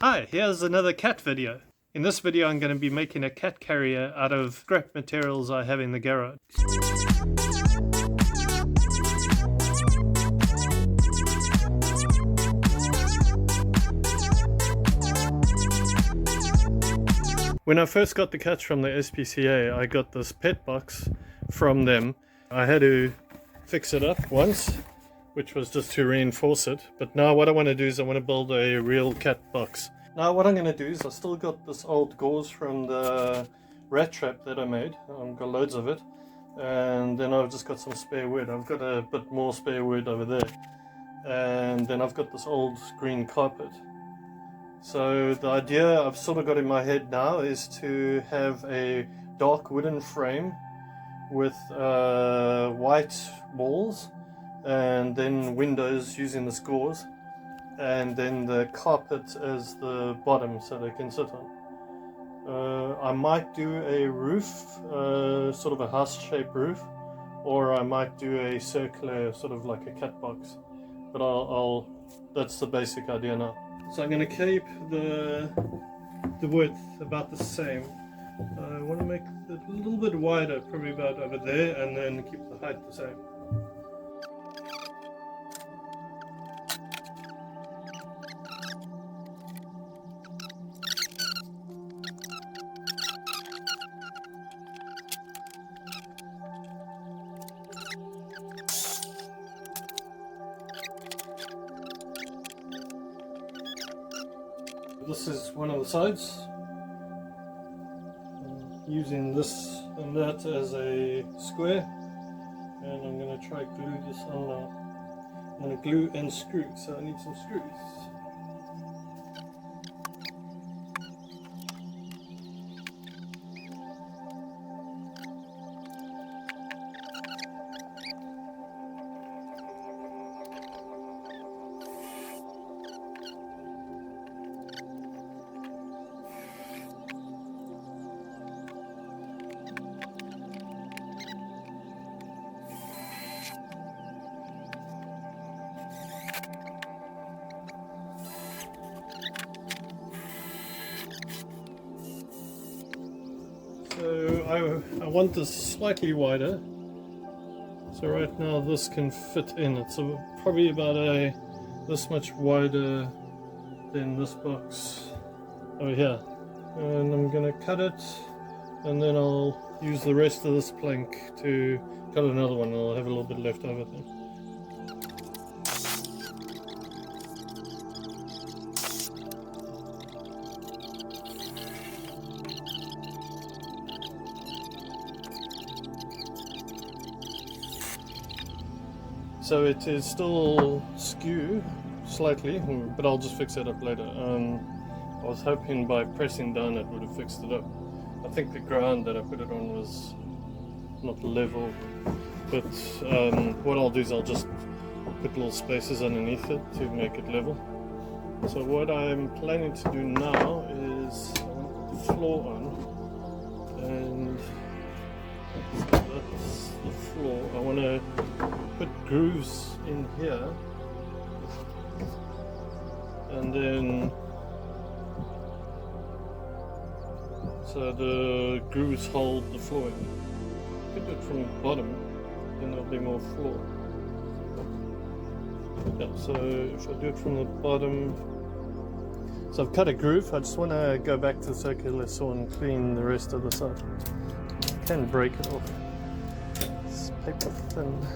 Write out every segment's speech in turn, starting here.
Hi, here's another cat video. In this video I'm going to be making a cat carrier out of scrap materials I have in the garage. When I first got the cats from the SPCA, I got this pet box from them. I had to fix it up once, which was just to reinforce it. But now what I want to do is I want to build a real cat box. Now what I'm going to do is I still got this old gauze from the rat trap that I made. I've got loads of it. And then I've just got some spare wood. I've got a bit more spare wood over there. And then I've got this old green carpet. So the idea I've sort of got in my head now is to have a dark wooden frame with white walls and then windows using this gauze, and then the carpet as the bottom so they can sit on. I might do a roof, sort of a house-shaped roof, or I might do a circular, sort of like a cat box. But that's the basic idea now. So I'm going to keep the width about the same. I want to make it a little bit wider, probably about over there, and then keep the height the same. This is one of the sides. I'm using this and that as a square, and I'm going to try glue this on now. I'm going to glue and screw, so I need some screws. So I want this slightly wider. So right now this can fit in. It's probably about this much wider than this box over here. And I'm going to cut it, and then I'll use the rest of this plank to cut another one. I'll have a little bit left over then. So it is still skew slightly, but I'll just fix it up later. I was hoping by pressing down it would have fixed it up. I think the ground that I put it on was not level, but what I'll do is I'll just put little spaces underneath it to make it level. So what I'm planning to do now is I want to put the floor on, and that's the floor. I want to put grooves in here, and then so the grooves hold the floor in. Could do it from the bottom, then there'll be more floor. Yeah, so if I do it from the bottom, so I've cut a groove. I just want to go back to the circular saw and clean the rest of the side. I can break it off. It's paper thin.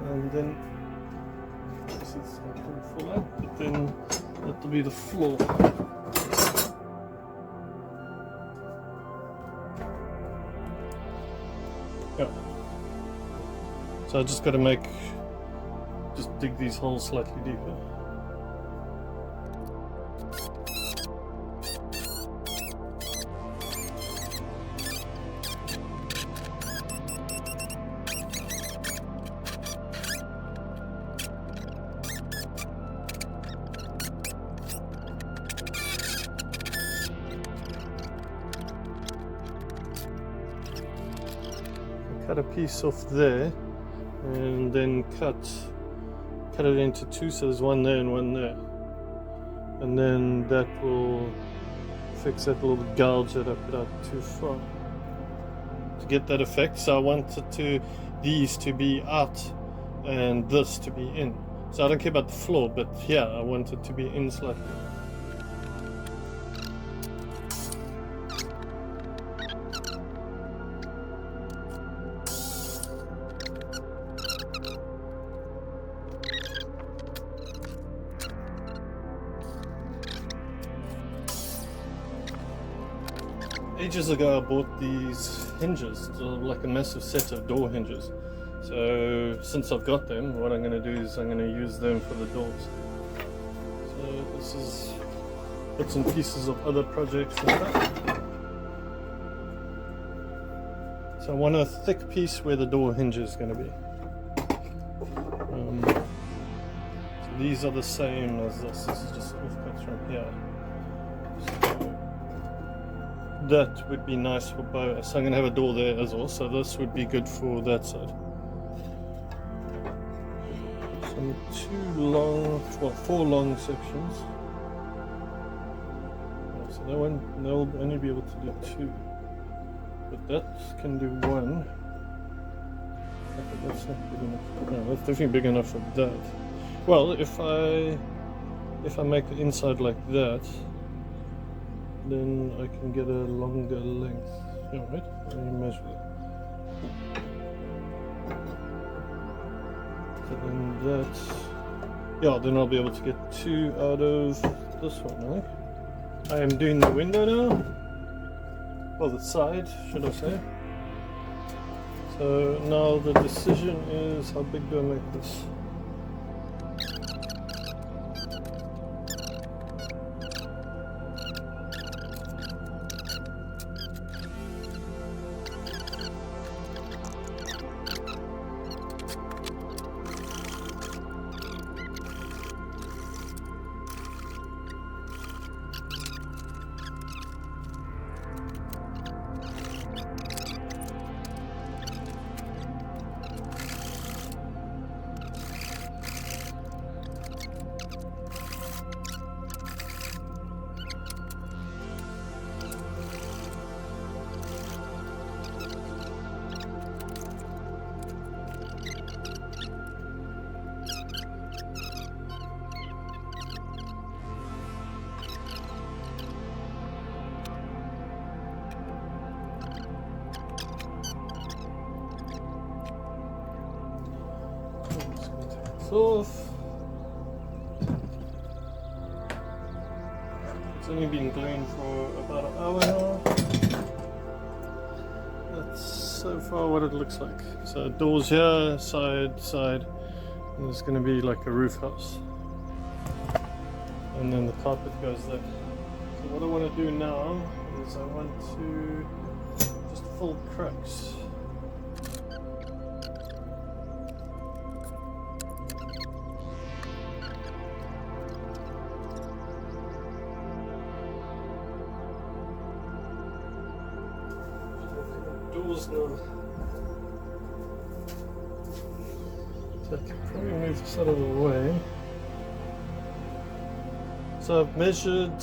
And then this is full out, but then that'll be the floor. Yeah. So I just got to dig these holes slightly deeper. cut a piece off there and then cut it into two, so there's one there and one there, and then that will fix that little gouge that I put out too far to get that effect. So I wanted these to be out and this to be in, so I don't care about the floor, but yeah, I want it to be in slightly. Ages ago I bought these hinges, like a massive set of door hinges. So since I've got them, what I'm going to do is I'm going to use them for the doors. So this is bits and pieces of other projects and stuff. So I want a thick piece where the door hinge is going to be. So these are the same as this. This is just offcuts from here. That would be nice for both. So I'm going to have a door there as well, so this would be good for that side. Some four long sections. So they'll only be able to do two, but that can do one. Okay, that's not big enough. No, that's definitely big enough for that. Well, if I make the inside like that, then I can get a longer length. Alright, let me measure that. So then that's, yeah, then I'll be able to get two out of this one, right? I am doing the window now, or the side, should I say. So now the decision is, how big do I make this? Off. It's only been going for about an hour now. That's so far what it looks like. So doors here, side, and there's going to be like a roof house, and then the carpet goes there. So what I want to do now is I want to just fill cracks. Doors now. So I can probably move this out of the way. So I've measured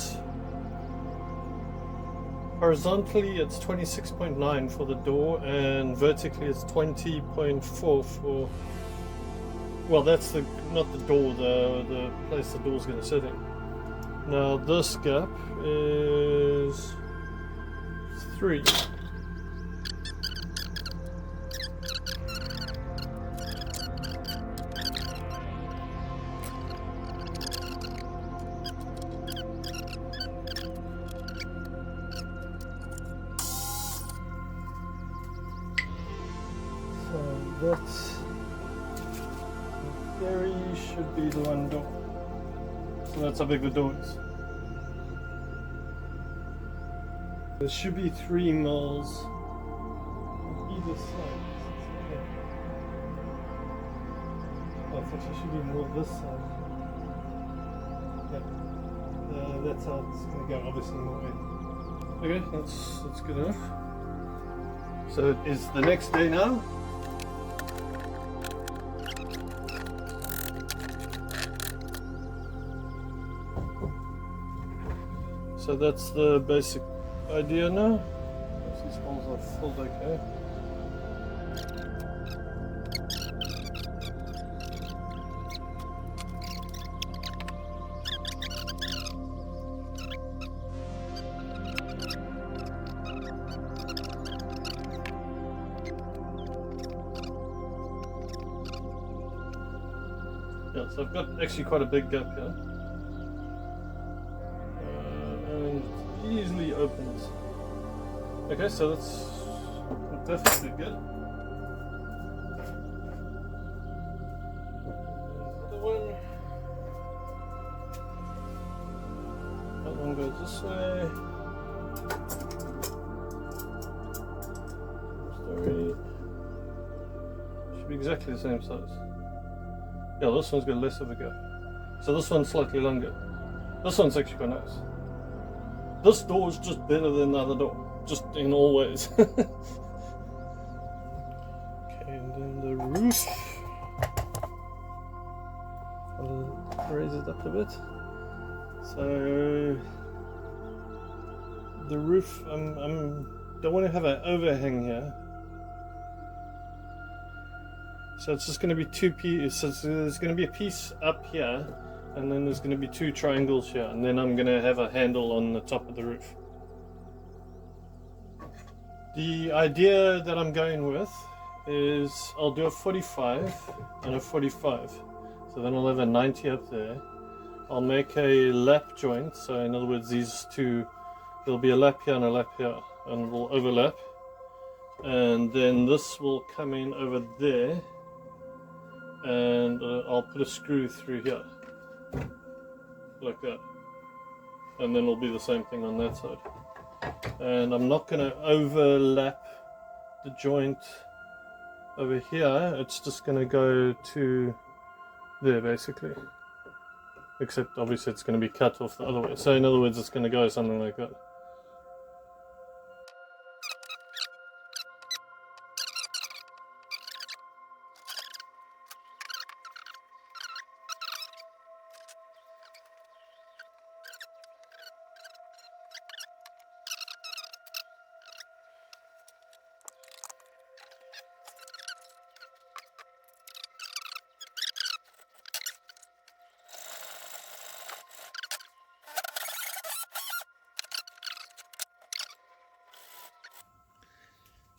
horizontally it's 26.9 for the door, and vertically it's 20.4 for, well, that's not the door, the place the door's going to sit in. Now this gap is 3. That in theory should be the one door. So that's how big the door is. There should be 3 mils on either side. Oh, it actually should be more this side. Yeah. That's how it's going to go, obviously more in. Okay, that's good enough. So it is the next day now. So that's the basic idea now. These holes are filled okay. Yeah, so I've got actually quite a big gap here. And it easily opens. Okay, so that's perfectly good. Another one. That one goes this way. Story. Should be exactly the same size. Yeah, this one's got less of a gap. So this one's slightly longer. This one's actually quite nice. This door is just better than the other door, just in all ways. Okay, and then the roof. I'll raise it up a bit. So the roof, don't want to have an overhang here. So it's just going to be two pieces. So there's going to be a piece up here, and then there's going to be two triangles here, and then I'm going to have a handle on the top of the roof. The idea that I'm going with is I'll do a 45 and a 45. So then I'll have a 90 up there. I'll make a lap joint, so in other words these two, there'll be a lap here and a lap here, and it will overlap. And then this will come in over there, and I'll put a screw through here like that, and then it'll be the same thing on that side. And I'm not going to overlap the joint over here, it's just going to go to there basically, except obviously it's going to be cut off the other way. So in other words it's going to go something like that.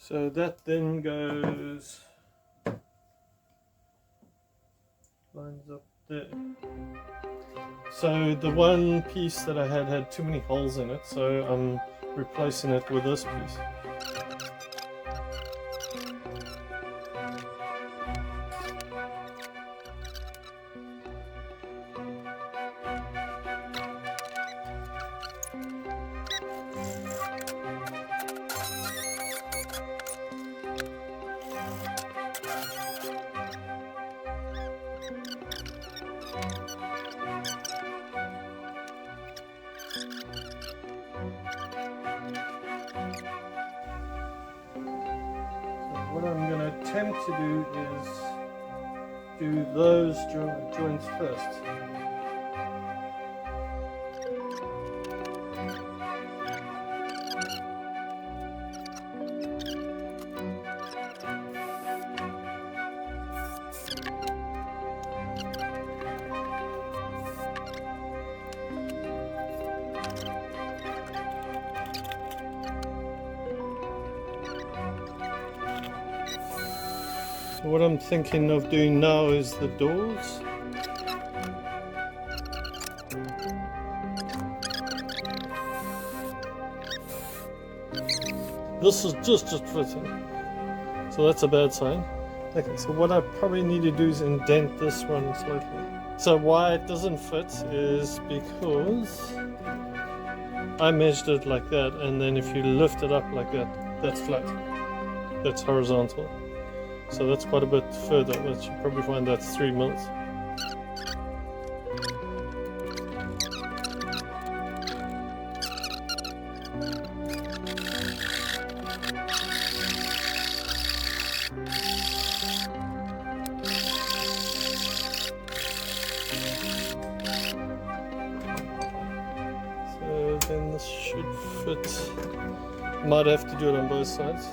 So that then goes, lines up there. So the one piece that I had too many holes in it, so I'm replacing it with this piece. What I'm going to attempt to do is do those joints first. What I'm thinking of doing now is the doors. This is just fitting, so that's a bad sign. Okay, so what I probably need to do is indent this one slightly. So why it doesn't fit is because I measured it like that, and then if you lift it up like that, that's flat, that's horizontal. So that's quite a bit further. That should probably find that's 3 mils. might have to do it on both sides.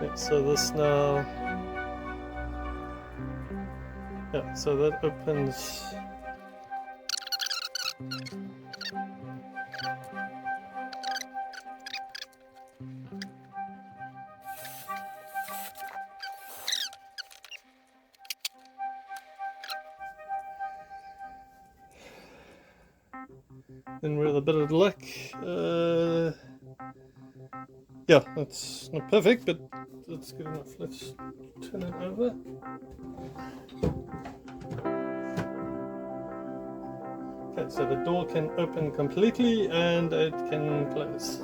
Yeah, so this now, yeah, so that opens. Then with a bit of luck, yeah, that's not perfect, but that's good enough. Let's turn it over. Okay, so the door can open completely and it can close.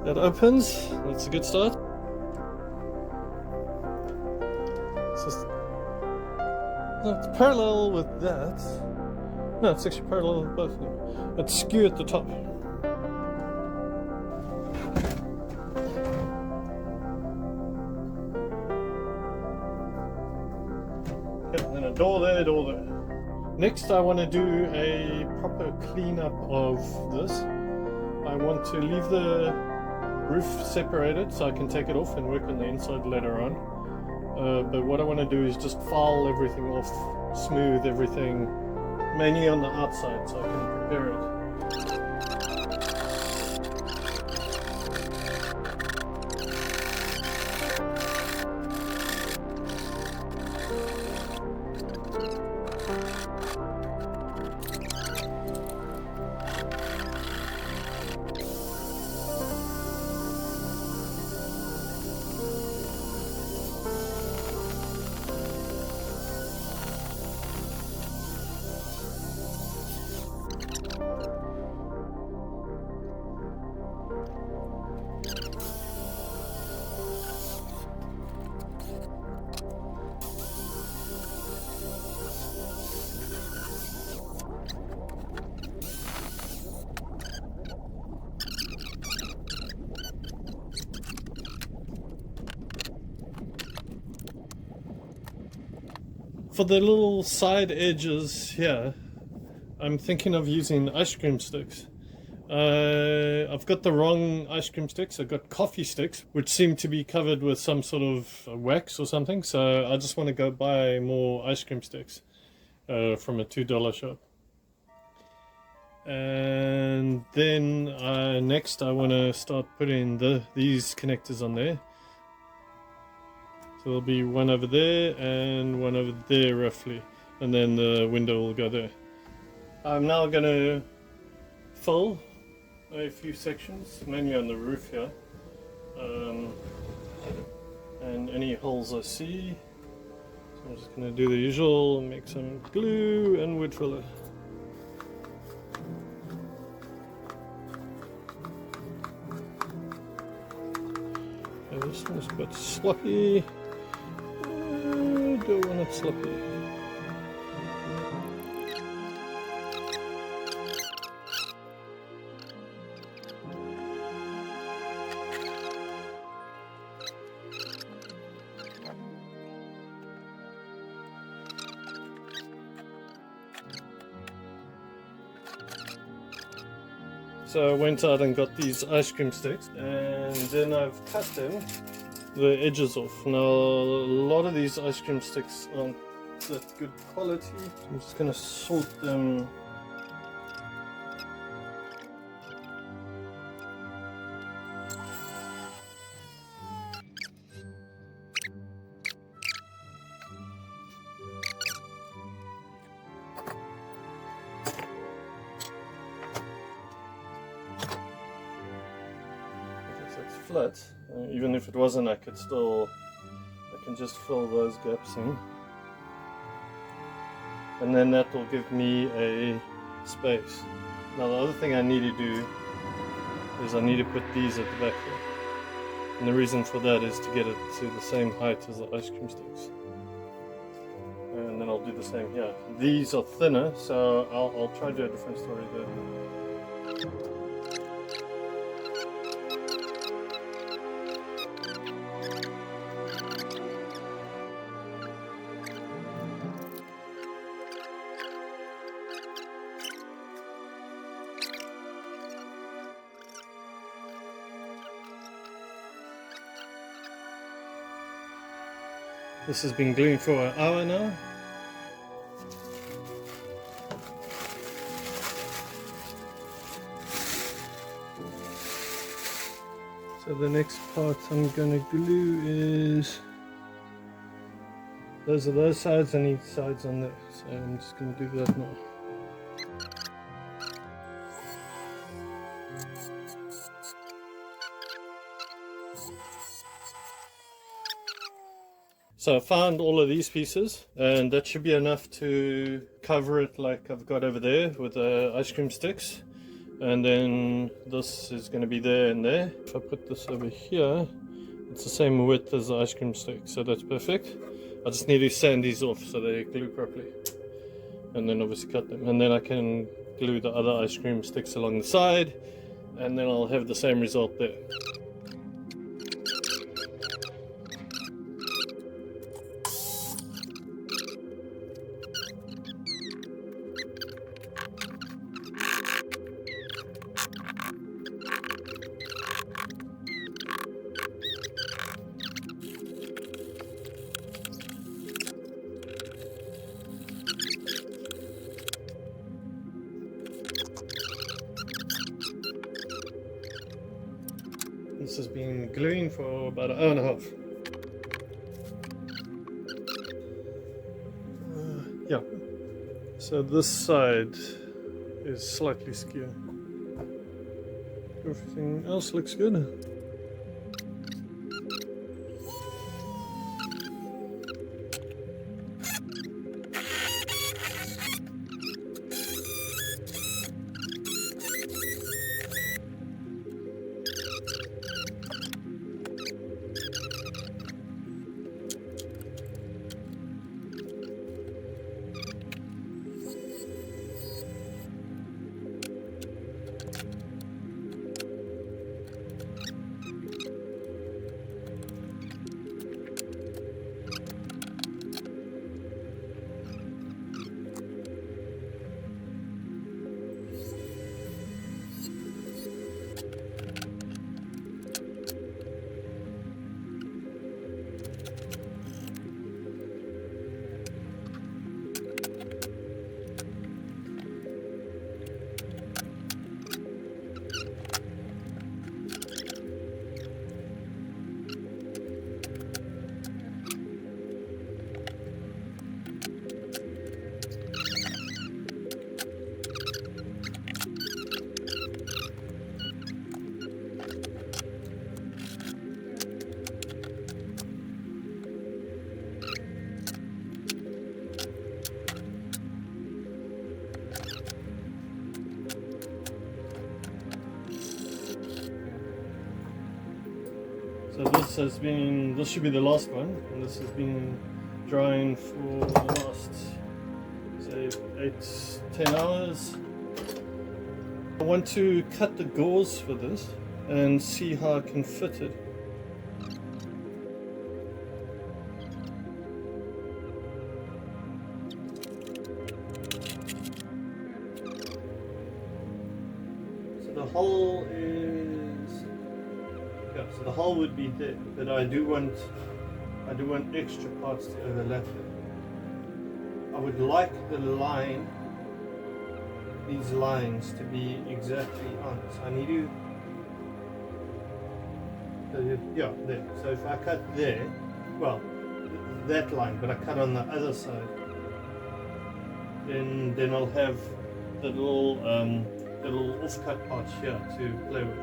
That opens, that's a good start. No, it's parallel with that. No, it's actually parallel with both of them. It's skew at the top. Okay, and then a door there, door there. Next I want to do a proper cleanup of this. I want to leave the roof separated so I can take it off and work on the inside later on. But what I want to do is just file everything off, smooth everything, mainly on the outside so I can prepare it. For the little side edges here, I'm thinking of using ice cream sticks. I've got the wrong ice cream sticks. I've got coffee sticks, which seem to be covered with some sort of wax or something. So I just want to go buy more ice cream sticks from a $2 shop. And then next I want to start putting these connectors on there. So there'll be one over there and one over there roughly, and then the window will go there. I'm now going to fill a few sections, mainly on the roof here, and any holes I see. So I'm just going to do the usual, make some glue and wood filler. And this one's a bit sloppy. I don't want it sloppy. So I went out and got these ice cream sticks, and then I've cut them, the edges off. Now a lot of these ice cream sticks aren't that good quality. I'm just going to sort them. Flat. Even if it wasn't, I can just fill those gaps in. And then that will give me a space. Now the other thing I need to do is I need to put these at the back here. And the reason for that is to get it to the same height as the ice cream sticks. And then I'll do the same here. These are thinner, so I'll try to do a different story there. This has been gluing for an hour now. So the next part I'm going to glue is, those are those sides, I need sides on there. So I'm just going to do that now. So I found all of these pieces, and that should be enough to cover it like I've got over there with the ice cream sticks. And then this is going to be there and there. If I put this over here, it's the same width as the ice cream stick, so that's perfect. I just need to sand these off so they glue properly. And then obviously cut them. And then I can glue the other ice cream sticks along the side, and then I'll have the same result there. This has been gluing for about an hour and a half. Yeah, so this side is slightly skew. Everything else looks good. So this should be the last one, and this has been drying for the last, say, 8-10 hours. I want to cut the gauze for this and see how I can fit it. So the hole is, yeah, so the hole would be there, but I do want extra parts to overlap it. I would like the line, these lines, to be exactly on. So I need to, yeah, there. So if I cut there, well, that line, but I cut on the other side, then I'll have the little off-cut parts here to play with.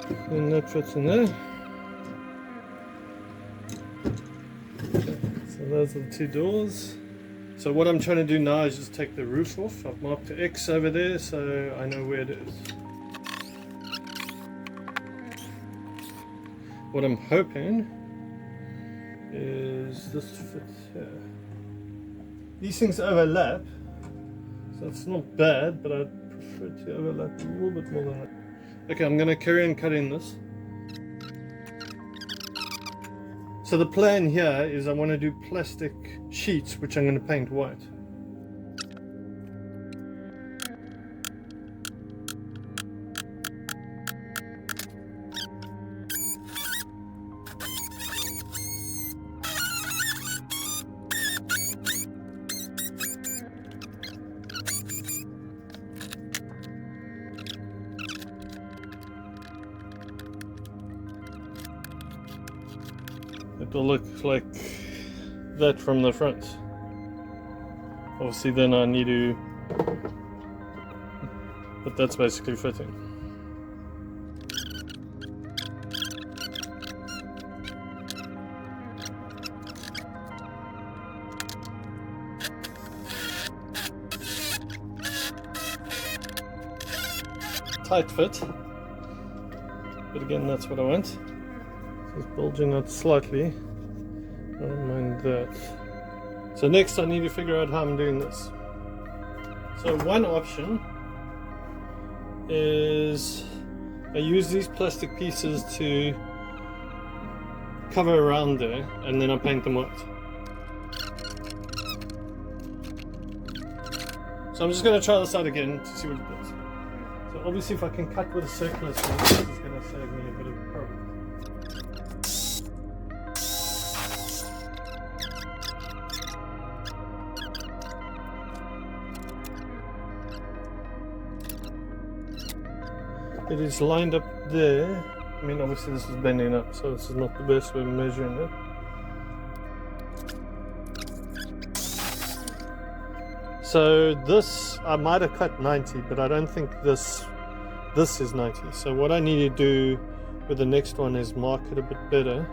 And that fits in there. So those are the two doors. So what I'm trying to do now is just take the roof off. I've marked the X over there so I know where it is. What I'm hoping is this fits here. These things overlap, so it's not bad, but I'd prefer to overlap a little bit more than that. Okay, I'm going to carry on cutting this. So the plan here is I want to do plastic sheets which I'm going to paint white. It will look like that from the front. Obviously then I need to, but that's basically fitting. Tight fit, but again that's what I want. So it's bulging out slightly, I don't mind that. So next I need to figure out how I'm doing this. So one option is I use these plastic pieces to cover around there and then I paint them white. So I'm just going to try this out again to see what it does. So obviously if I can cut with a circular saw, this is going to save me a bit of a problem. It is lined up there. I mean obviously this is bending up, so this is not the best way of measuring it. So this, I might have cut 90, but I don't think this is 90. So what I need to do with the next one is mark it a bit better,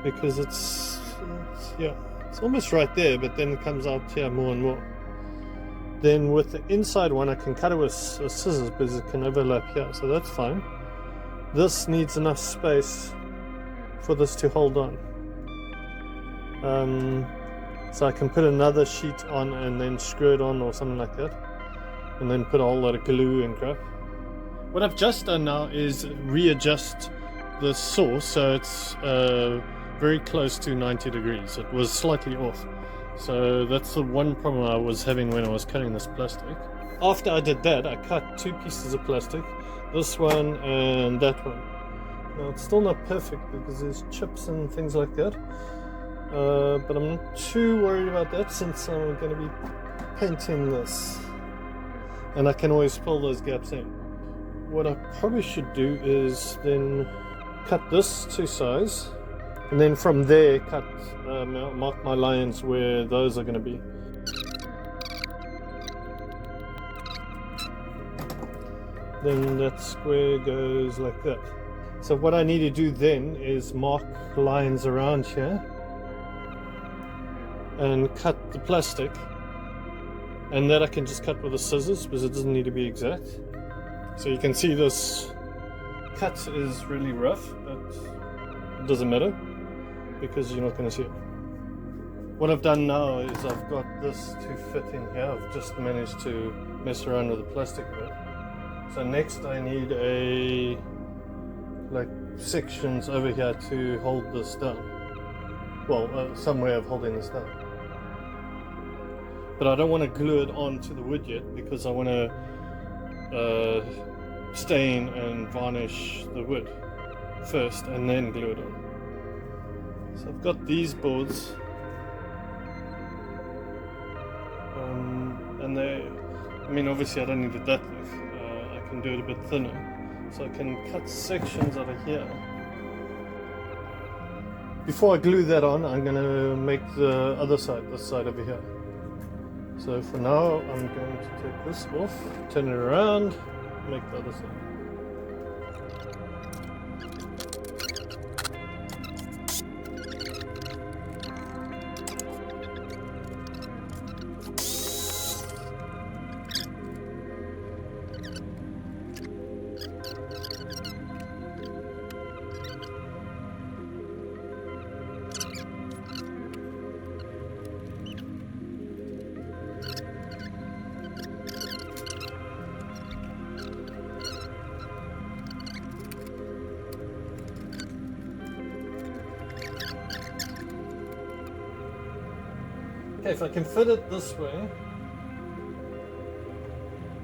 because it's almost right there, but then it comes out here more and more. Then with the inside one I can cut it with scissors because it can overlap here, so that's fine. This needs enough space for this to hold on. So I can put another sheet on and then screw it on or something like that, and then put a whole lot of glue and crap. What I've just done now is readjust the saw so it's very close to 90 degrees. It was slightly off. So that's the one problem I was having when I was cutting this plastic. After I did that, I cut two pieces of plastic, this one and that one. Now it's still not perfect because there's chips and things like that. But I'm not too worried about that since I'm going to be painting this. And I can always fill those gaps in. What I probably should do is then cut this to size. And then from there mark my lines where those are going to be. Then that square goes like that. So what I need to do then is mark lines around here and cut the plastic, and that I can just cut with the scissors because it doesn't need to be exact. So you can see this cut is really rough, but it doesn't matter because you're not going to see it. What I've done now is I've got this to fit in here. I've just managed to mess around with the plastic a bit. So next I need sections over here to hold this down. Well, some way of holding this down. But I don't want to glue it onto the wood yet because I want to stain and varnish the wood first and then glue it on. So I've got these boards, and obviously I don't need it that thick. I can do it a bit thinner, so I can cut sections out of here. Before I glue that on, I'm going to make the other side, this side over here. So for now, I'm going to take this off, turn it around, make the other side. Okay, if I can fit it this way,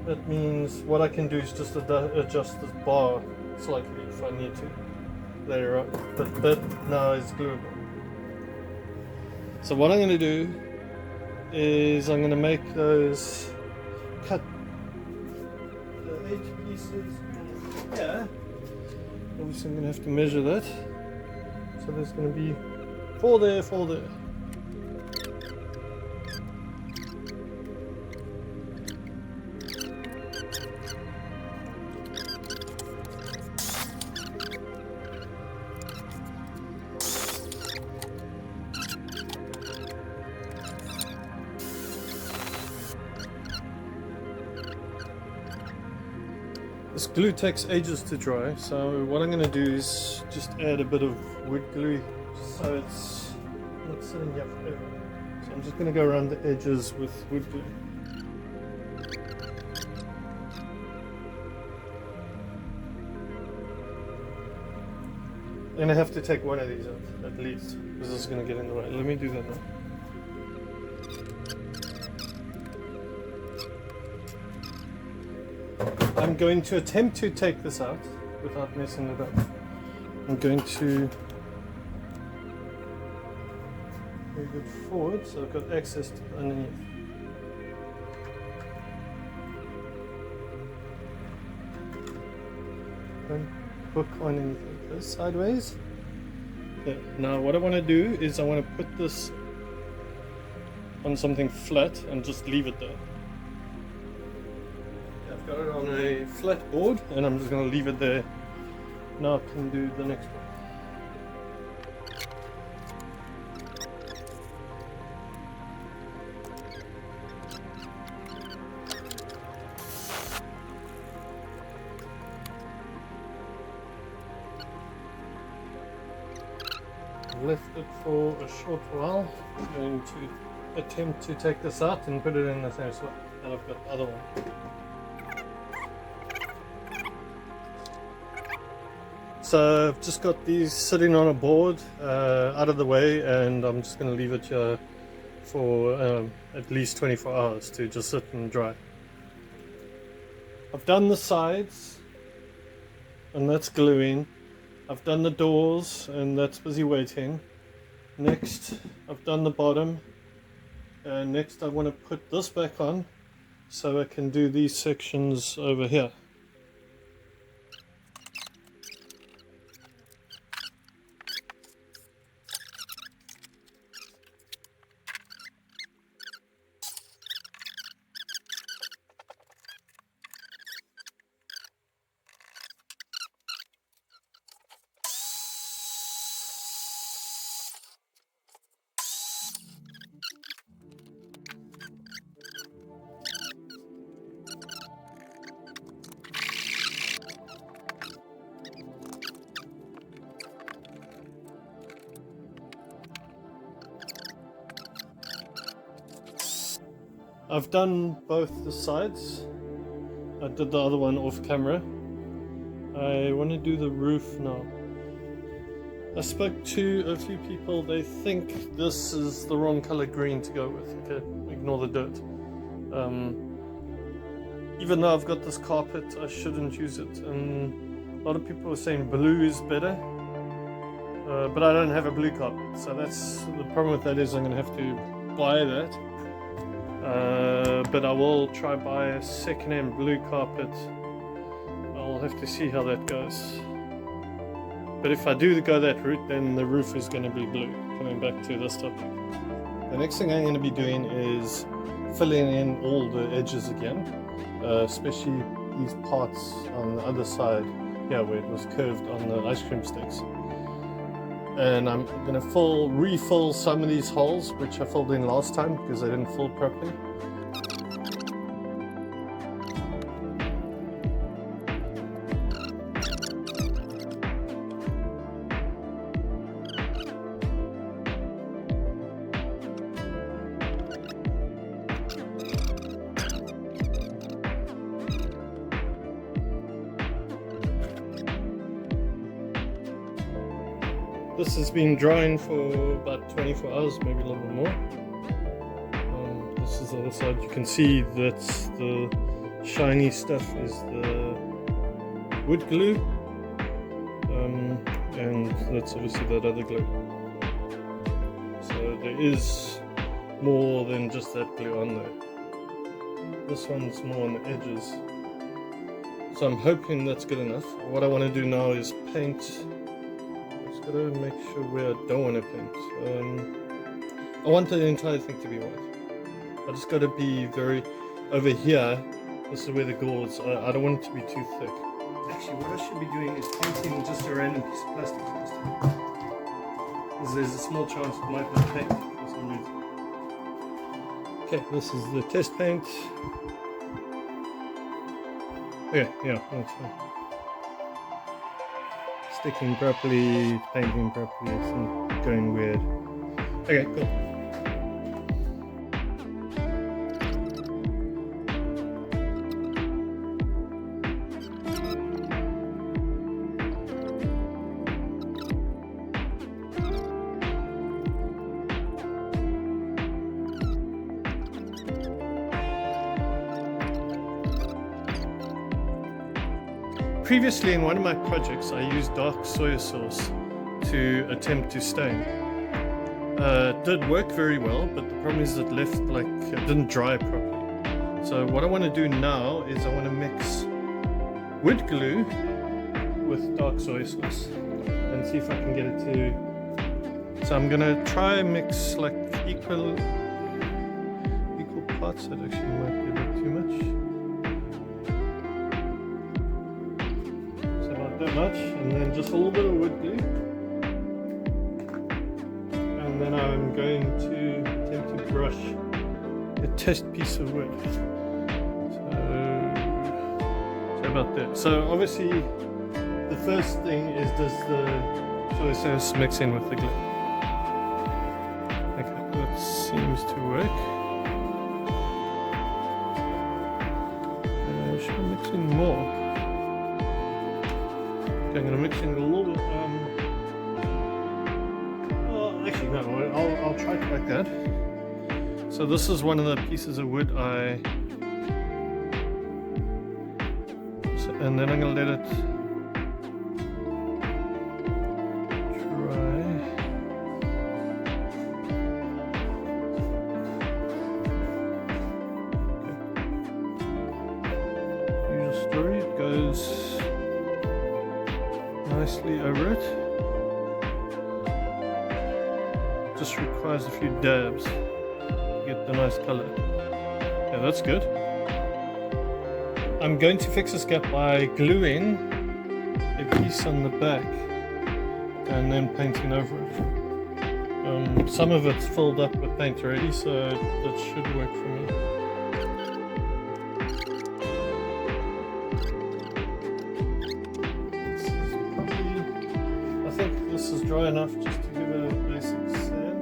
that means what I can do is just adjust this bar slightly if I need to later on. But that now is gluable. So what I'm going to do is I'm going to make those, cut the 8 pieces here. Obviously I'm going to have to measure that. So there's going to be 4 there, 4 there. This glue takes ages to dry, so what I'm going to do is just add a bit of wood glue so it's not sitting here forever. So I'm just going to go around the edges with wood glue. I'm going to have to take one of these out at least, because this is going to get in the way. Let me do that now. I'm going to attempt to take this out without messing it up. I'm going to move it forward so I've got access to it underneath. Don't hook on anything like this sideways. Okay. Now what I want to do is I want to put this on something flat and just leave it there. I've got it on a flat board and I'm just going to leave it there. Now I can do the next one. I've left it for a short while. I'm going to attempt to take this out and put it in the same slot. And I've got the other one. So I've just got these sitting on a board out of the way, and I'm just going to leave it here for at least 24 hours to just sit and dry. I've done the sides and that's gluing. I've done the doors and that's busy waiting. Next I've done the bottom, and next I want to put this back on so I can do these sections over here. I've done both the sides. I did the other one off camera. I want to do the roof now. I spoke to a few people. They think this is the wrong color green to go with. Okay, ignore the dirt. Even though I've got this carpet, I shouldn't use it. And a lot of people are saying blue is better. But I don't have a blue carpet. So that's the problem with that, is I'm going to have to buy that. But I will try buy a second-hand blue carpet. I'll have to see how that goes. But if I do go that route, then the roof is going to be blue. Coming back to this topic. The next thing I'm going to be doing is filling in all the edges again, especially these parts on the other side here where it was curved on the ice cream sticks. And I'm going to refill some of these holes which I filled in last time because I didn't fill properly. This has been drying for about 24 hours, maybe a little bit more. This is the other side. You can see that's the shiny stuff is the wood glue, and that's obviously that other glue. So there is more than just that glue on there. This one's more on the edges. So I'm hoping that's good enough. What I want to do now is paint. Just gotta make sure where I don't want to paint. I want the entire thing to be white. I just gotta be very over here. This is where the gauze. I don't want it to be too thick. Actually, what I should be doing is painting just a random piece of plastic first. Because there's a small chance it might not paint for some reason. Okay, this is the test paint. Okay, yeah, that's fine. Sticking properly, painting properly, it's not going weird. Okay, cool. Previously in one of my projects I used dark soy sauce to attempt to stain. It did work very well, but the problem is it left like it didn't dry properly. So what I want to do now is I want to mix wood glue with dark soy sauce and see if I can get it to... So I'm gonna try and mix like equal parts. That actually might be a bit too much. That much, and then just a little bit of wood glue, and then I'm going to attempt to brush a test piece of wood. So about that. So obviously the first thing is, does the soy sauce mix in with the glue? Okay, that seems to work. Should I mix in more? I'm going to mix in a little bit. Actually, no, I'll try it like that. So this is one of the pieces of wood and then I'm going to let it dry. Okay. Usual story, it goes nicely over it. Just requires a few dabs to get the nice color. Yeah, that's good. I'm going to fix this gap by gluing a piece on the back and then painting over it. Some of it's filled up with paint already, so that should work for me. This is dry enough just to give it a basic sand.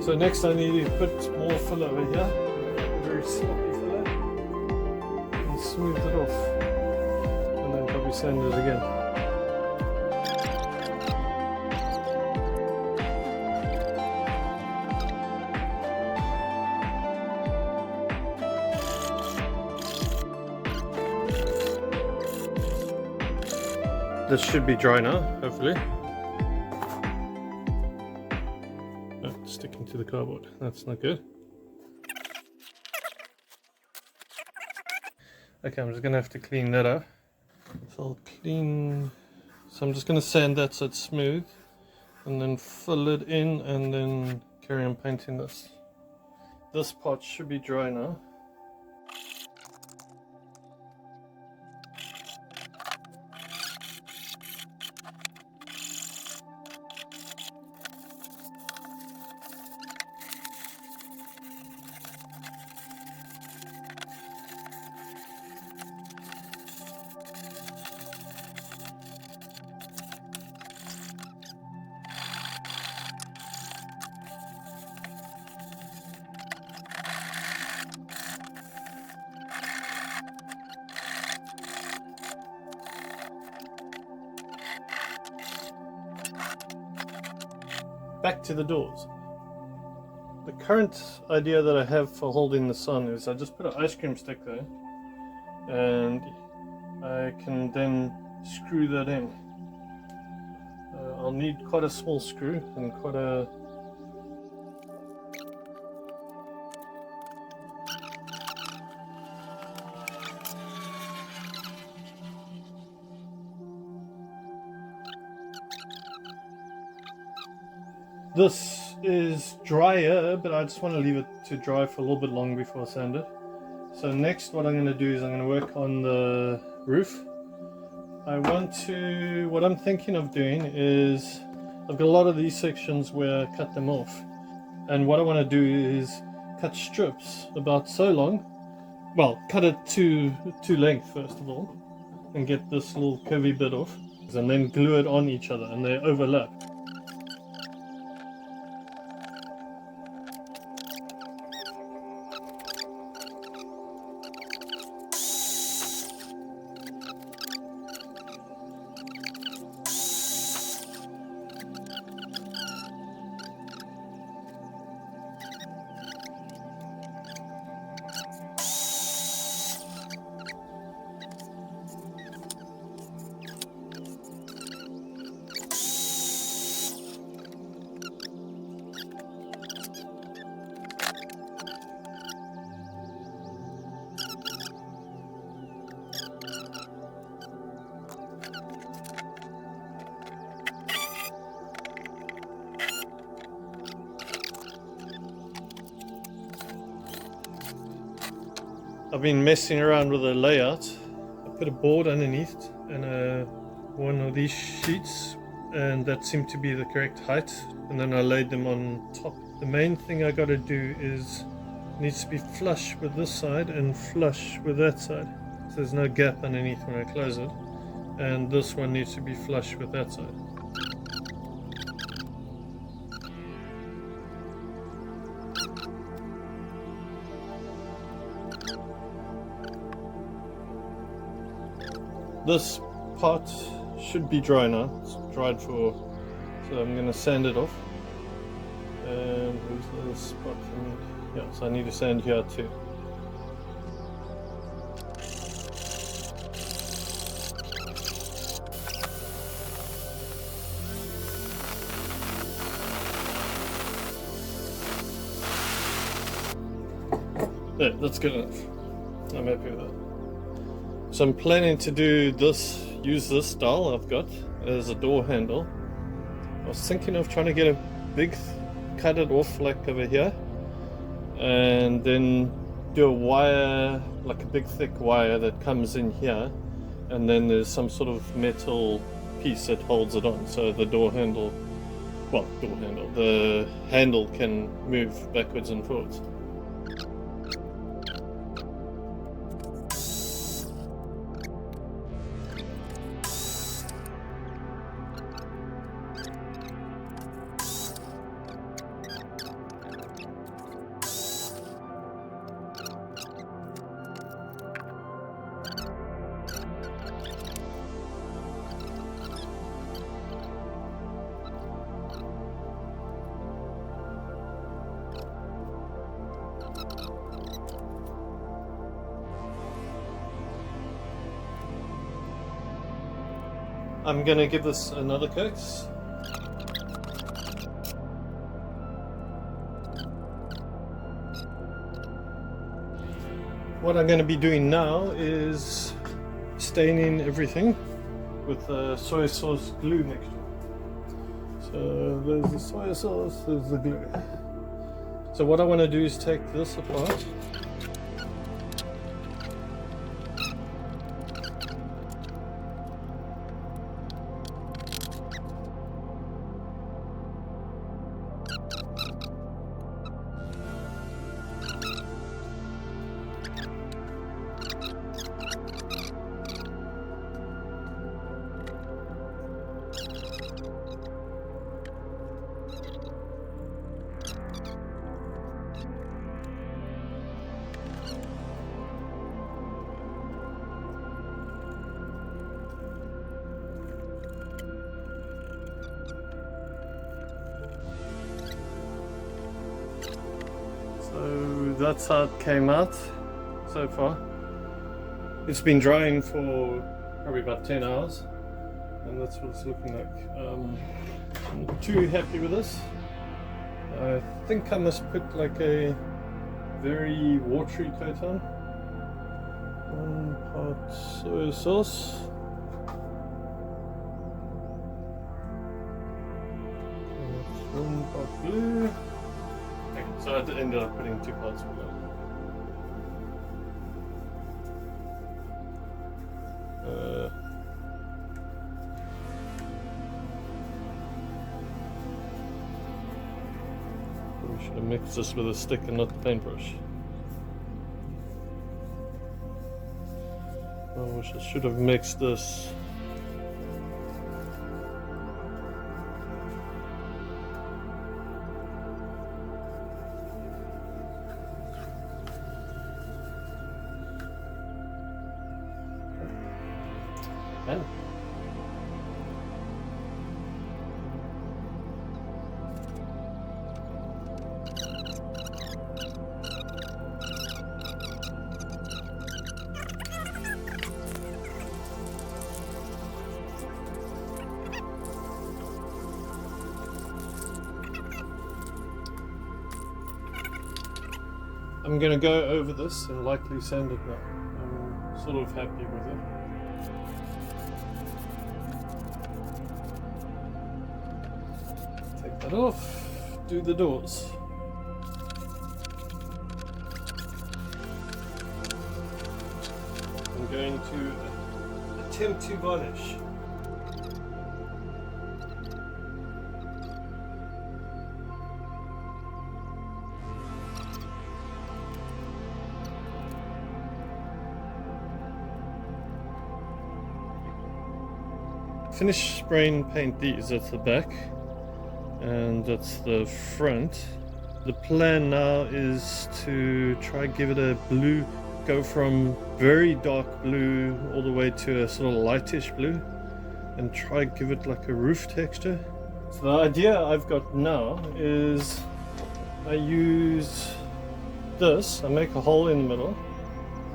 So next I need to put more fill over here, very sloppy filler, and smooth it off, and then probably sand it again. This should be dry now, hopefully. Sticking to the cardboard, that's not good. Okay, I'm just gonna have to clean that up. So I'm just gonna sand that so it's smooth, and then fill it in, and then carry on painting this. This part should be dry now. back to the doors. The current idea that I have for holding this on is I just put an ice cream stick there, and I can then screw that in. I'll need quite a small screw and quite a This is drier, but I just want to leave it to dry for a little bit long before I sand it. So next what I'm going to do is I'm going to work on the roof. What I'm thinking of doing is, I've got a lot of these sections where I cut them off. And what I want to do is cut strips about so long, well, cut it to length first of all, and get this little curvy bit off, and then glue it on each other, and they overlap. I've been messing around with the layout. I put a board underneath and one of these sheets, and that seemed to be the correct height, and then I laid them on top. The main thing I got to do is it needs to be flush with this side and flush with that side, so there's no gap underneath when I close it, and this one needs to be flush with that side. This part should be dry now. It's dried so I'm going to sand it off. And where's the spot I need? Yeah, so I need to sand here too. There, that's good enough. I'm happy with that. So I'm planning to do this, use this dowel I've got as a door handle. I was thinking of trying to get a big, cut it off like over here, and then do a wire, like a big thick wire that comes in here, and then there's some sort of metal piece that holds it on, so the the handle can move backwards and forwards. I'm going to give this another coat. What I'm going to be doing now is staining everything with soy sauce glue mixture. So there's the soy sauce, there's the glue. So what I want to do is take this apart. So that's how it came out so far. It's been drying for probably about 10 hours, and that's what it's looking like. I'm not too happy with this. I think I must put like a very watery coat on. 1 part soy sauce. That's 1 part blue. Okay, so I ended up putting 2 parts of blue. We should have mixed this with a stick and not the paintbrush. I wish I should have mixed this. And I'm going to go over this and lightly sand it now. I'm sort of happy with it. Take that off, do the doors. I'm going to attempt to varnish. Finish spraying paint these, that's the back and that's the front. The plan now is to try give it a blue, go from very dark blue all the way to a sort of lightish blue and try give it like a roof texture. So the idea I've got now is I use this, I make a hole in the middle,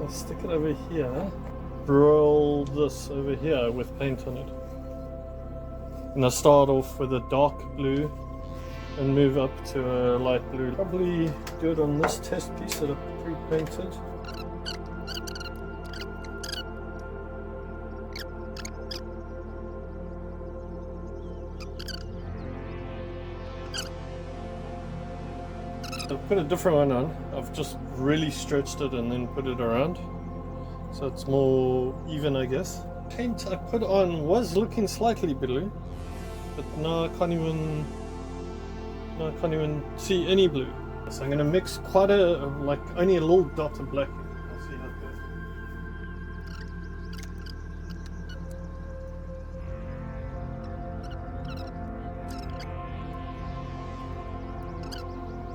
I stick it over here, roll this over here with paint on it. And I start off with a dark blue and move up to a light blue. Probably do it on this test piece that I pre-painted. I've put a different one on. I've just really stretched it and then put it around. So it's more even, I guess. Paint I put on was looking slightly blue. But now I can't even see any blue. So I'm going to mix quite like only a little dot of black. I'll see how it goes.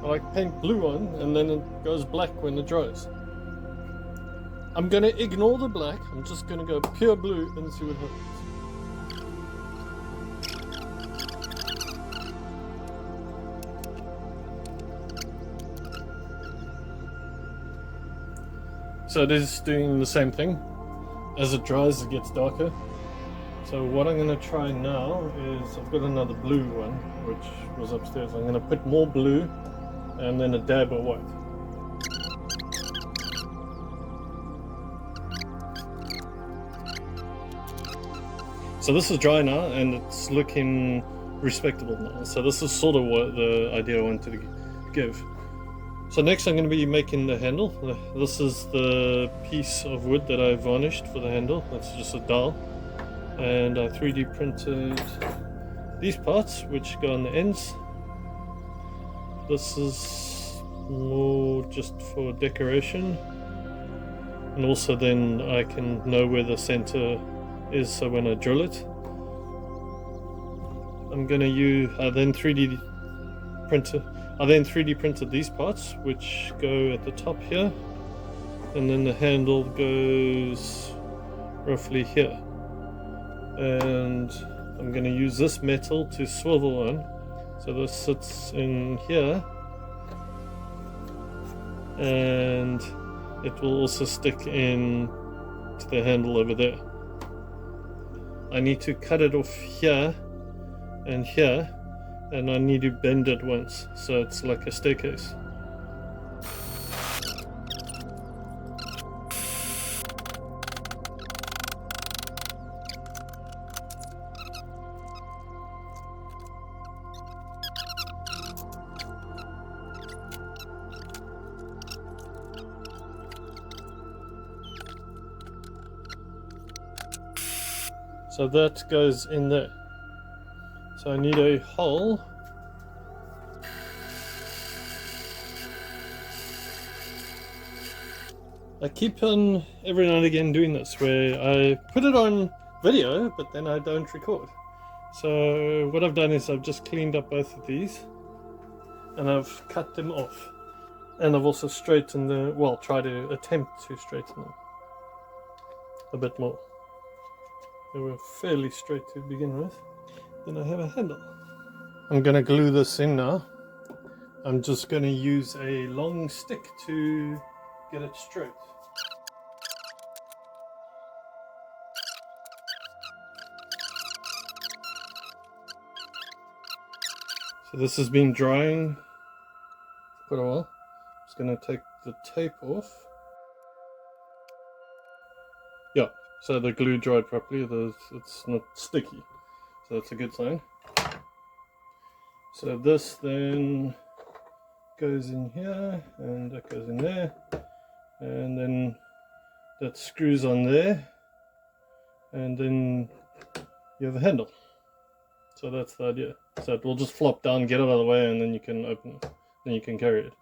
I like paint blue on and then it goes black when it dries. I'm going to ignore the black, I'm just going to go pure blue and see what happens. So it is doing the same thing. As it dries, it gets darker. So what I'm going to try now is, I've got another blue one, which was upstairs. I'm going to put more blue and then a dab of white. So this is dry now and it's looking respectable now. So this is sort of what the idea I wanted to give. So next I'm going to be making the handle. This is the piece of wood that I varnished for the handle. That's just a dowel. And I 3D printed these parts which go on the ends. This is more just for decoration. And also then I can know where the center is, so when I drill it. I'm going to use, I then 3D printed these parts, which go at the top here, and then the handle goes roughly here. And I'm going to use this metal to swivel on, so this sits in here, and it will also stick in to the handle over there. I need to cut it off here and here, and I need to bend it once so it's like a staircase. So that goes in there. So I need a hole. I keep on every now and again doing this where I put it on video but then I don't record. So what I've done is I've just cleaned up both of these and I've cut them off, and I've also straightened the, well, try to attempt to straighten them a bit more. They were fairly straight to begin with. Then I have a handle. I'm going to glue this in now. I'm just going to use a long stick to get it straight. So this has been drying for quite a while. I'm just going to take the tape off. Yeah, so the glue dried properly. It's not sticky, so that's a good sign. So this then goes in here, and that goes in there, and then that screws on there, and then you have a handle. So that's the idea. So it will just flop down, get it out of the way, and then you can open it. Then you can carry it.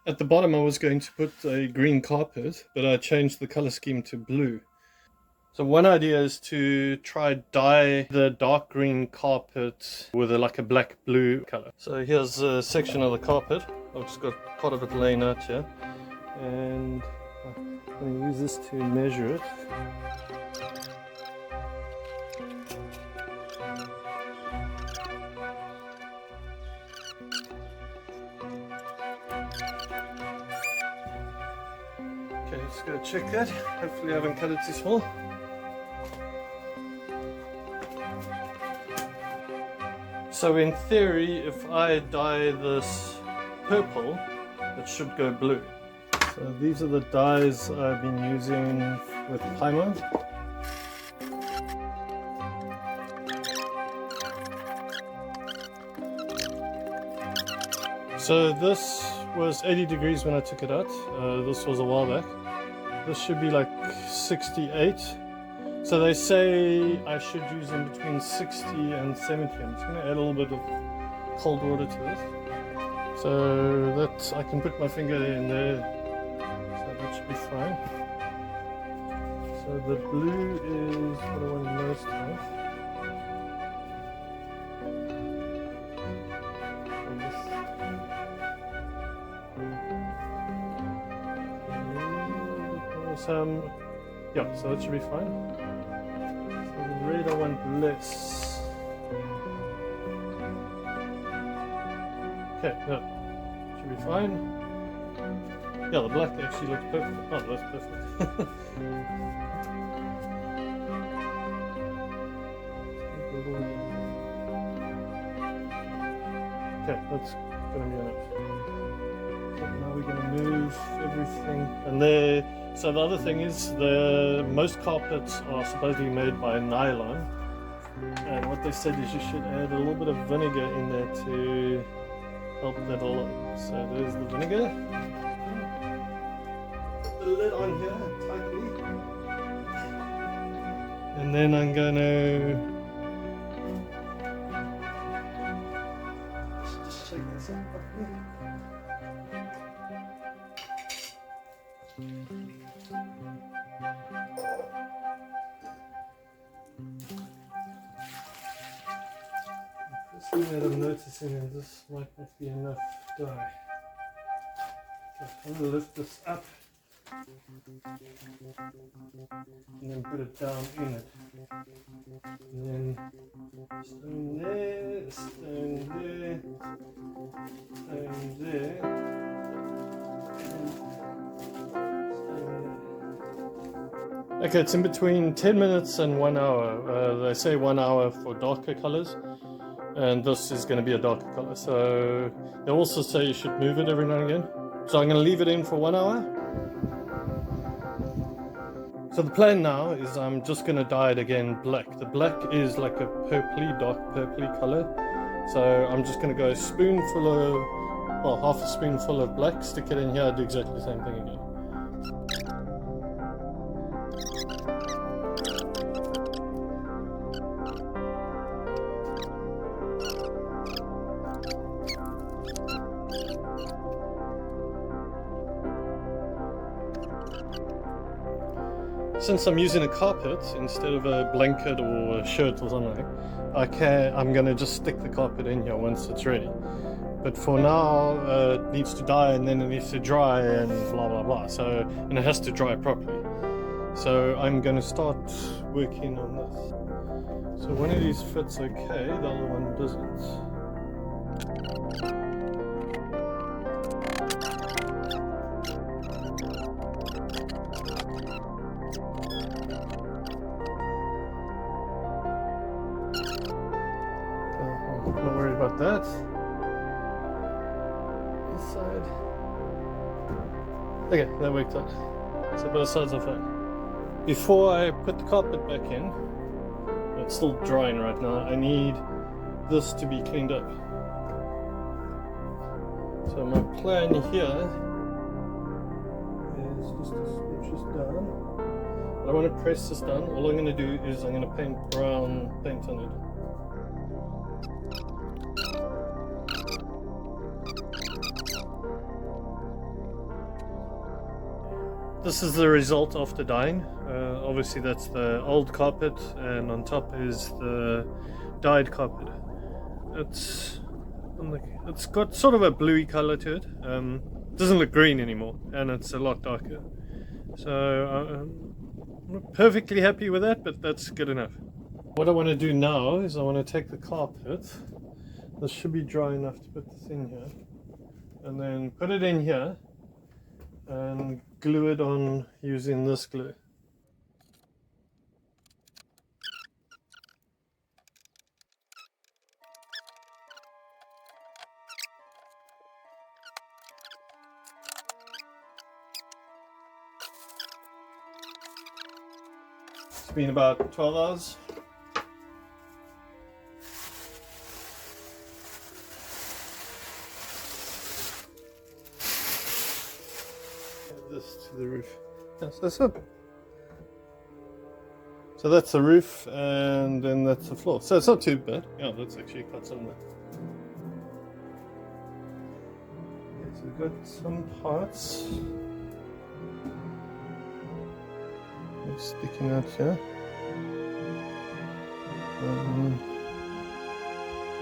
At the bottom I was going to put a green carpet, but I changed the color scheme to blue. So one idea is to try dye the dark green carpet with like a black blue color. So here's a section of the carpet. I've just got part of it laying out here, and I'm going to use this to measure it. Okay, just going to check that. Hopefully I haven't cut it too small. So in theory, if I dye this purple, it should go blue. So these are the dyes I've been using with Primer. So this was 80 degrees when I took it out. This was a while back. This should be like 68. So they say I should use in between 60 and 70. I'm just going to add a little bit of cold water to it. So that I can put my finger in there. So that should be fine. So the blue is what I want most of. Yeah, so that should be fine. So the red I want less. Okay, no, should be fine. Yeah, the black actually looks perfect. Oh, that's perfect. Okay, that's gonna be enough. So now we're gonna move everything, and there. So the other thing is, most carpets are supposedly made by nylon, and what they said is you should add a little bit of vinegar in there to help that all up. So there's the vinegar. Put the lid on here tightly, and then I'm gonna just shake this up properly. The thing that I'm noticing is this might not be enough dye. So I'm going to lift this up and then put it down in it. And then stone there, stone there, stone there. And Okay, it's in between 10 minutes and 1 hour. They say 1 hour for darker colors, and this is going to be a darker color. So they also say you should move it every now and again. So I'm going to leave it in for 1 hour. So the plan now is I'm just going to dye it again black. The black is like a purpley, dark purpley color. So I'm just going to go a spoonful of, well, half a spoonful of black, stick it in here, do exactly the same thing again. Since I'm using a carpet instead of a blanket or a shirt or something, I'm going to just stick the carpet in here once it's ready. But for now, it needs to dye and then it needs to dry and blah blah blah. So, and it has to dry properly. So I'm going to start working on this. So one of these fits okay, the other one doesn't. Not worried about that. This side. Okay, that worked out. So both sides are fine. Before I put the carpet back in, it's still drying right now, I need this to be cleaned up. So my plan here is just to scooch this down. I don't want to press this down. All I'm going to do is I'm going to paint brown paint on it. This is the result after dyeing. Obviously that's the old carpet, and on top is the dyed carpet. It's got sort of a bluey color to it. It doesn't look green anymore, and it's a lot darker. So I'm not perfectly happy with that, but that's good enough. What I want to do now is I want to take the carpet. This should be dry enough to put this in here, and then put it in here and glue it on using this glue. It's been about 12 hours. This to the roof. Yes, that's it. So that's the roof, and then that's the floor. So it's not too bad. Yeah, that's actually quite similar. Okay, so we've got some parts sticking out here.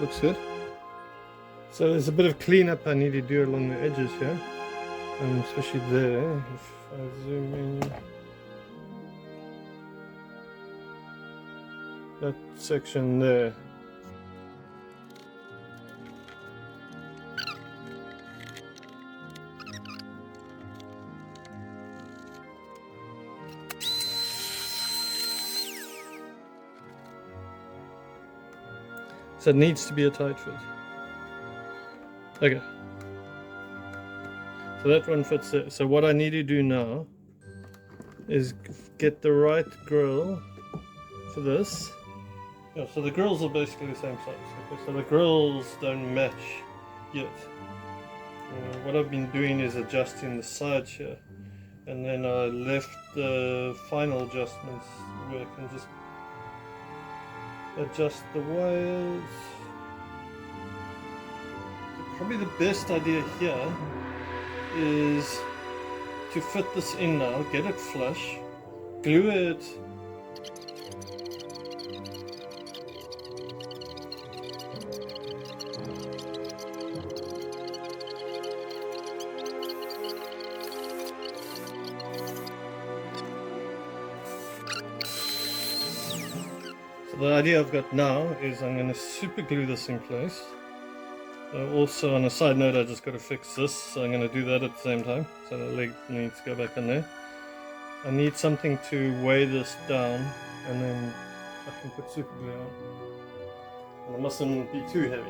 Looks good. So there's a bit of cleanup I need to do along the edges here. Especially there, if I zoom in, that section there. So it needs to be a tight fit. Okay. So that one fits there. So what I need to do now is get the right grill for this. Yeah, so the grills are basically the same size. Okay, so the grills don't match yet. What I've been doing is adjusting the sides here, and then I left the final adjustments where I can just adjust the wires. So probably the best idea here is to fit this in now, get it flush, glue it So the idea I've got now is I'm going to super glue this in place. Also, on a side note, I just got to fix this, so I'm going to do that at the same time. So the leg needs to go back in there. I need something to weigh this down, and then I can put super glue on. And it mustn't be too heavy.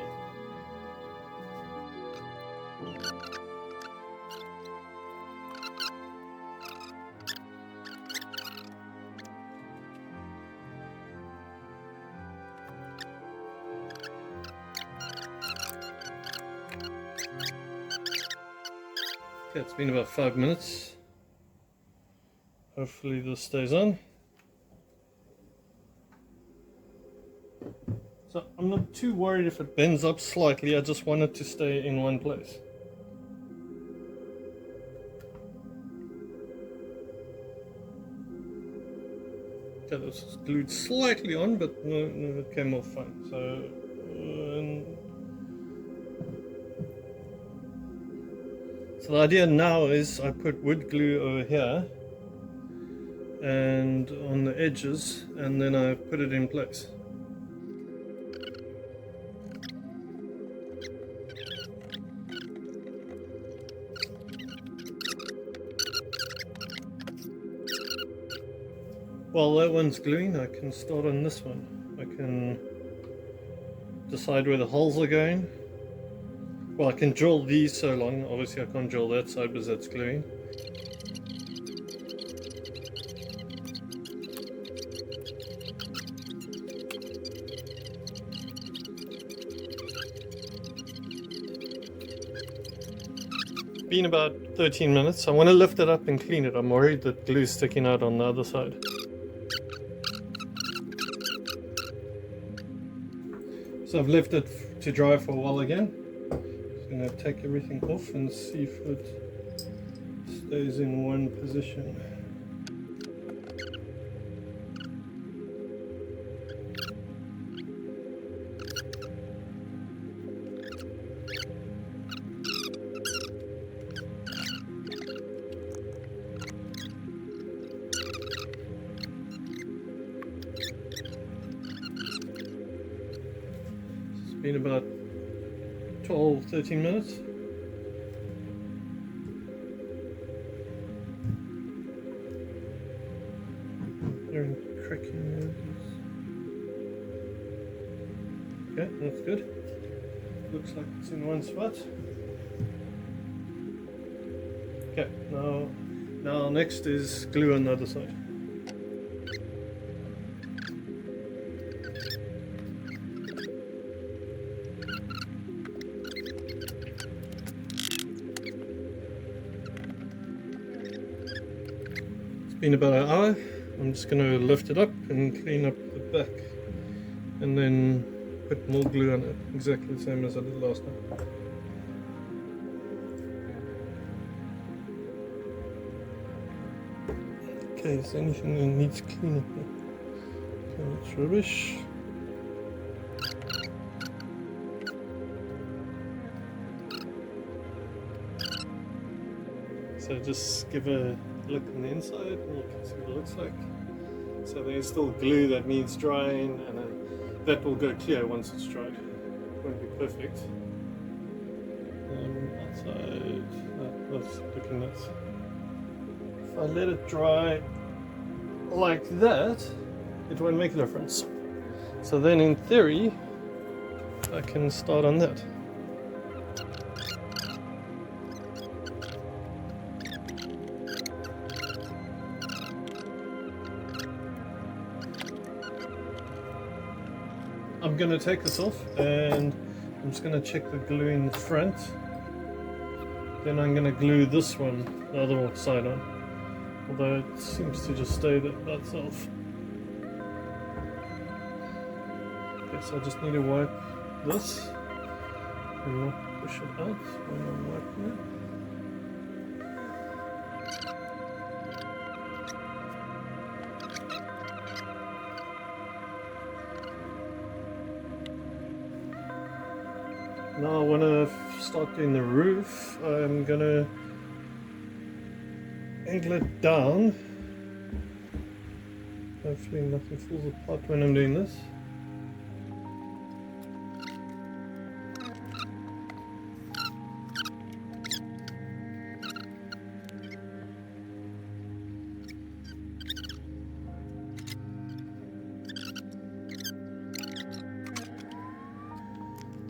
Okay, it's been about 5 minutes. Hopefully this stays on. So I'm not too worried if it bends up slightly, I just want it to stay in one place. Okay, this is glued slightly on, but no, it came off fine. So, so the idea now is I put wood glue over here and on the edges, and then I put it in place. While that one's gluing, I can start on this one. I can decide where the holes are going. Well, I can drill these so long. Obviously I can't drill that side because that's gluing. Been about 13 minutes. I want to lift it up and clean it. I'm worried that glue's sticking out on the other side. So I've left it to dry for a while again. Just going to take everything off and see if it stays in one position. Been about 12-13 minutes. They're cracking noises. Okay, that's good. Looks like it's in one spot. Okay, now next is glue on the other side. Been about an hour. I'm just going to lift it up and clean up the back and then put more glue on it, exactly the same as I did last time. Okay, is there anything that needs cleaning here? Okay, that's rubbish. So just give a look on the inside and you can see what it looks like. So there's still glue that needs drying, and that will go clear once it's dried. It won't be perfect. Outside, that's looking nice. If I let it dry like that, it won't make a difference. So then in theory, I can start on that. I'm going to take this off and I'm just going to check the glue in the front. Then I'm going to glue this one, the other side on. Although it seems to just stay there by itself. Okay, so I just need to wipe this and not push it out when I'm wiping it. Now I want to start doing the roof. I'm going to angle it down. Hopefully nothing falls apart when I'm doing this.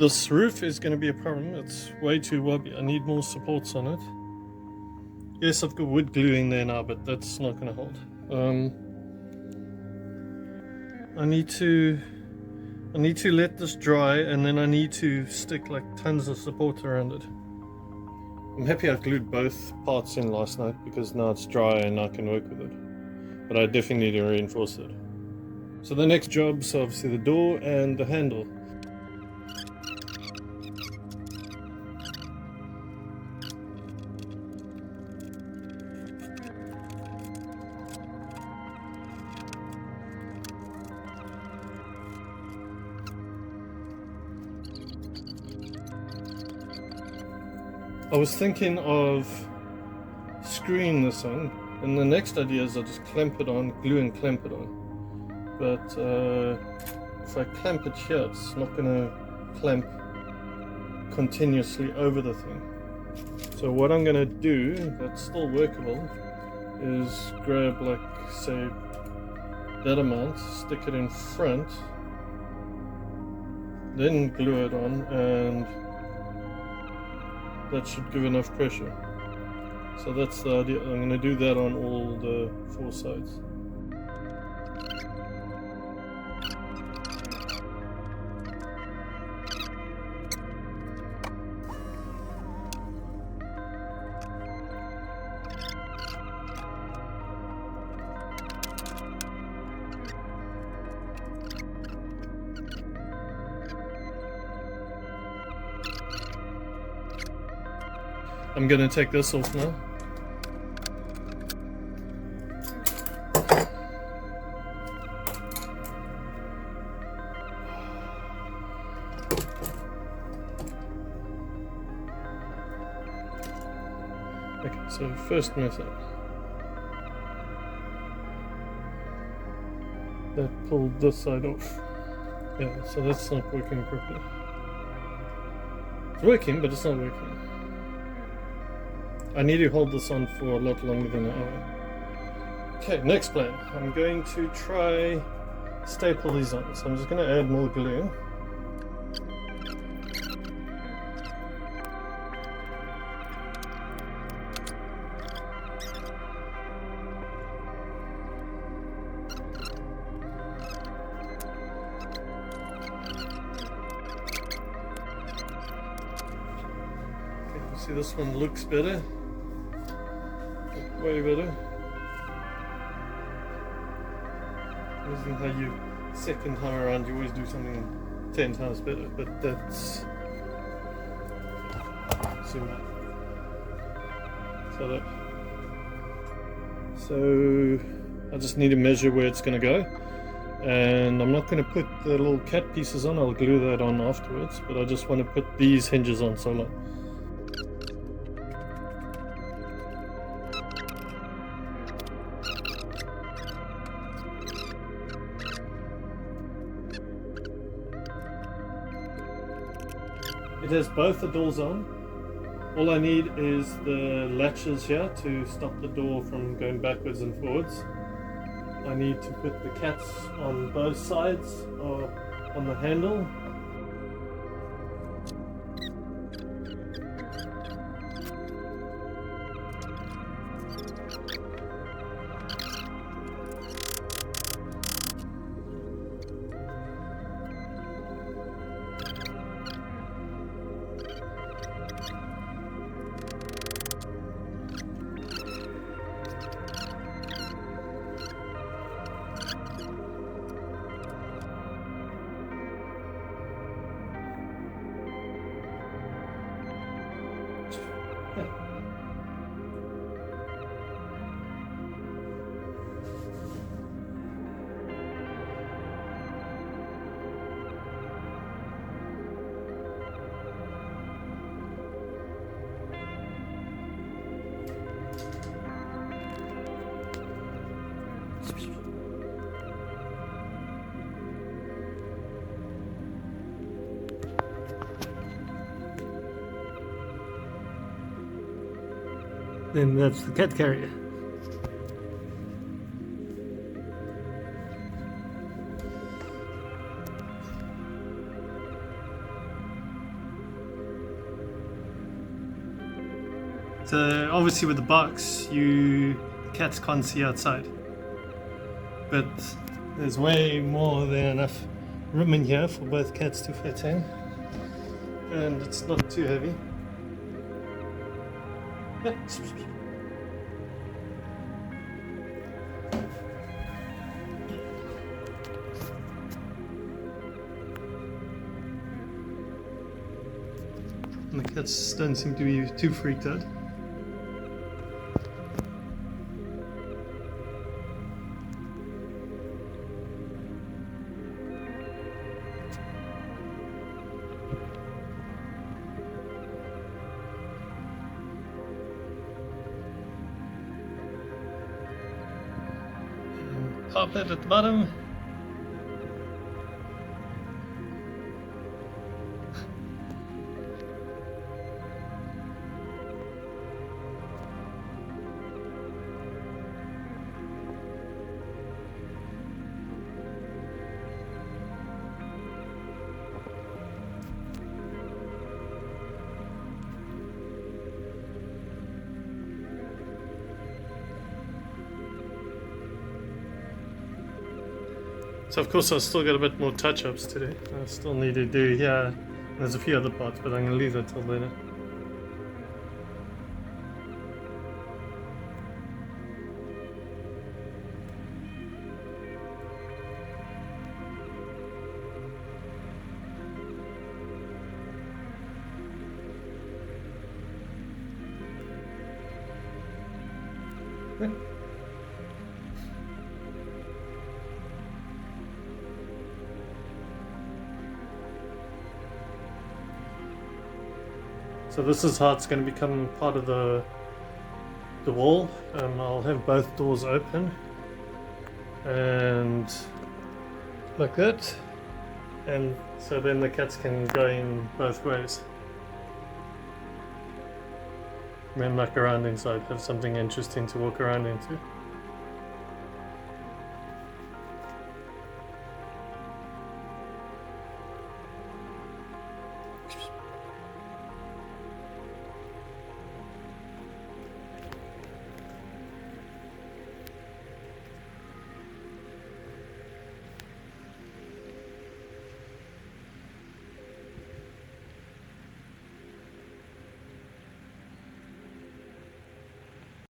This roof is going to be a problem. It's way too wobbly. I need more supports on it. Yes, I've got wood glue in there now, but that's not going to hold. I need to let this dry, and then I need to stick like tons of support around it. I'm happy I glued both parts in last night because now it's dry and I can work with it. But I definitely need to reinforce it. So the next job's obviously the door and the handle. I was thinking of screwing this on, and the next idea is I'll just clamp it on, glue and clamp it on. But if I clamp it here, it's not going to clamp continuously over the thing. So what I'm going to do that's still workable is grab, like, say, that amount, stick it in front, then glue it on, and that should give enough pressure. So that's the idea. I'm going to do that on all the 4 sides. I'm going to take this off now. Okay, so first method. That pulled this side off. Yeah, so that's not working properly. It's working, but it's not working. I need to hold this on for a lot longer than an hour. Okay, next plan. I'm going to try staple these on. So I'm just going to add more glue. Okay, see, this one looks better. Way better. Isn't how you second time around you always do something 10 times better, but that's zoom out. So I just need to measure where it's going to go, and I'm not going to put the little cat pieces on. I'll glue that on afterwards, but I just want to put these hinges on solo. It has both the doors on. All I need is the latches here to stop the door from going backwards and forwards. I need to put the cats on both sides or on the handle. Then that's the cat carrier. So obviously with the box, the cats can't see outside. But there's way more than enough room in here for both cats to fit in. And it's not too heavy. Yeah. And the cats don't seem to be too freaked out. Carpet at the bottom. So of course I've still got a bit more touch-ups to do. I still need to do here. There's a few other parts, but I'm going to leave that till later. Yeah. So this is how it's going to become part of the wall. I'll have both doors open and like that, and so then the cats can go in both ways. And then look around inside, have something interesting to walk around into.